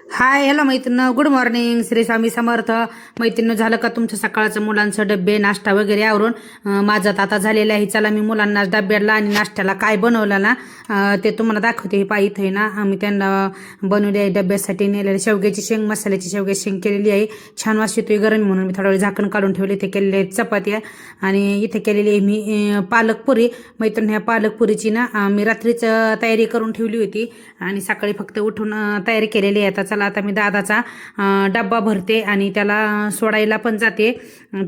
Hi hello मैत्रिणी, good morning. Shri Swami Samarth. मैत्रिणी, झालं का तुमचं सकाळचं मुलांचं डब्बे नाश्ता वगैरे आवरून? माझं तर आता झालेलं आहे. चला मी मुलांना डब्याला आणि नाश्त्याला काय बनवलं ना ते तुम्हाला दाखवते. हे पाय इथे आहे ना, आम्ही त्यांना बनवली आहे डब्यासाठी नेलेली शेवग्याची शेंग, मसाल्याची शेवग्याची शेंग केलेली आहे. छान वास येतोय गरमी म्हणून मी थोडा वेळ झाकण काढून ठेवले. इथे केलेले आहेत चपात्या आणि इथे केलेली आहे मी पालक पुरी. मैत्रिणी, ह्या पालक पुरीची ना मी रात्रीच तयारी करून ठेवली होती आणि सकाळी फक्त उठून तयारी केलेली आहे. आता चला, आता मी दादाचा डब्बा भरते आणि त्याला सोडायला पण जाते.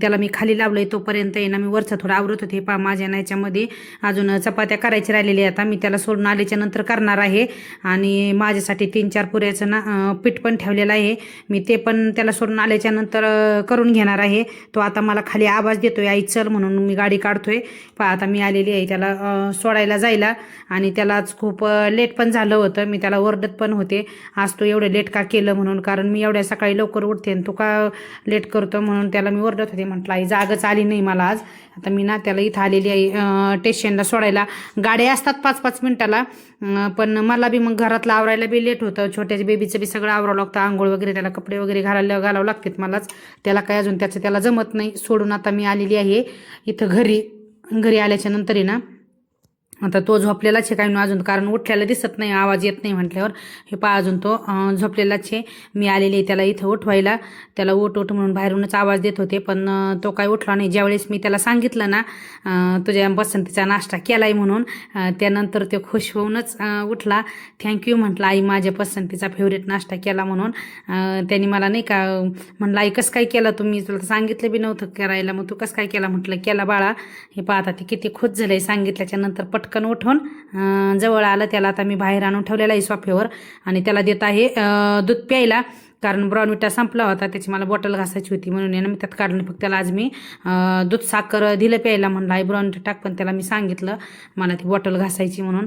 त्याला मी खाली लावलंय तोपर्यंत आहे ना मी वरचं थोडं आवरत होते. माझ्या याच्यामध्ये अजून चपात्या करायची राहिलेली आता मी त्याला सोडून आल्याच्या नंतर करणार आहे. आणि माझ्यासाठी 3-4 पुऱ्याचं ना पीठ पण ठेवलेलं आहे. मी ते पण त्याला सोडून आल्याच्या नंतर करून घेणार आहे. तो आता मला खाली आवाज देतोय, आई चल म्हणून. मी गाडी काढतोय. आता मी आलेली आहे त्याला सोडायला जायला. आणि त्यालाच खूप लेट पण झालं होतं. मी त्याला ओरडत पण होते, आज तू एवढं लेट का केलं म्हणून, कारण मी एवढ्या सकाळी लवकर उठते आणि तू का लेट करतो म्हणून त्याला मी ओरडत होते. म्हटलं आई जागच आली नाही मला आज. आता मी ना त्याला इथं आलेली आहे स्टेशनला सोडायला. गाड्या असतात 5-5 मिनिटाला, पण मला बी मग घरातलं आवरायला बी लेट होतं. छोट्याच्या बेबीचं बी सगळं आवरावं लागतं, आंघोळ वगैरे, त्याला कपडे वगैरे घालावं लागतात मलाच. त्याला काय अजून त्याला जमत नाही. सोडून आता मी आलेली आहे इथं घरी आल्याच्या नंतर आहे ना, आता तो झोपलेलाच आहे काय ना अजून, कारण उठल्याला दिसत नाही, आवाज येत नाही म्हटल्यावर. हे पहा अजून तो झोपलेलाच आहे. मी आलेली आहे त्याला इथं उठवायला. त्याला उठ म्हणून बाहेरूनच आवाज देत होते, पण तो काय उठला नाही. ज्यावेळेस मी त्याला सांगितलं ना तुझ्या पसंतीचा नाश्ता केलाय म्हणून, त्यानंतर तो खुश होऊनच उठला. थँक्यू म्हटलं आई, माझ्या पसंतीचा फेवरेट नाश्ता केला म्हणून. त्यांनी मला नाही का म्हणलं आई कसं काय केला तुम्ही, तुला सांगितलं बी नव्हतं करायला, मग तू कसं काय केला. म्हटलं केला बाळा. हे पहा आता ते किती खुश झालंय सांगितल्याच्या नंतर. पटकन उठून जवळ आलं. त्याला आता मी बाहेर आणून ठेवलेला आहे सोफ्यावर आणि त्याला देत आहे दूध प्यायला, कारण ब्रॉनविटा संपला होता, त्याची मला बॉटल घासायची होती म्हणून मी त्यात काढलं. फक्त त्याला आज मी दूध साखर दिलं प्यायला. म्हणलं आई ब्रॉनविटा टाक, पण त्याला मी सांगितलं मला ती बॉटल घासायची म्हणून.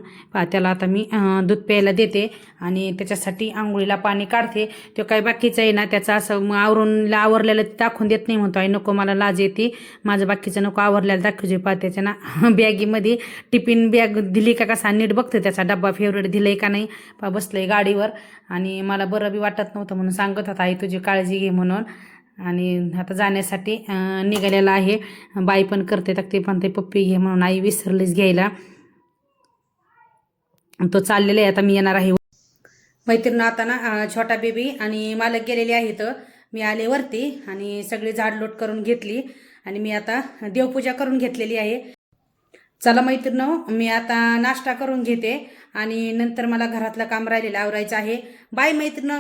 त्याला आता मी दूध प्यायला देते आणि त्याच्यासाठी आंघोळीला पाणी काढते. तो काही बाकीचं आहे ना त्याचं असं आवरलेलं दाखवून देत नाही. म्हणतो आई नको, मला लाज येते, माझं बाकीचं नको आवरलेलं दाखवते. त्याच्या ना बॅगीमध्ये टिफिन बॅग दिली का कसा नीट बघते, त्याचा डब्बा फेवरेट दिलाय का नाही. बसलंय गाडीवर आणि मला बरं बी वाटत नव्हतं म्हणून सांगत होता आई तुझी काळजी घे म्हणून. आणि आता जाण्यासाठी निघालेला आहे. बाई पण करते तर ते पण ते पप्पी घे म्हणून आई विसरलीच घ्यायला. तो चाललेला आहे. आता मी येणार आहे मैत्रिणी. आता ना छोटा बेबी आणि मालक गेलेले आहेत. मी आले वरती आणि सगळी झाडलोट करून घेतली आणि मी आता देवपूजा करून घेतलेली आहे. चला मैत्रिणी, मी आता नाश्ता करून घेते आणि नंतर मला घरातलं काम राहिलेलं आवरायचं आहे. बाय मैत्रिणी.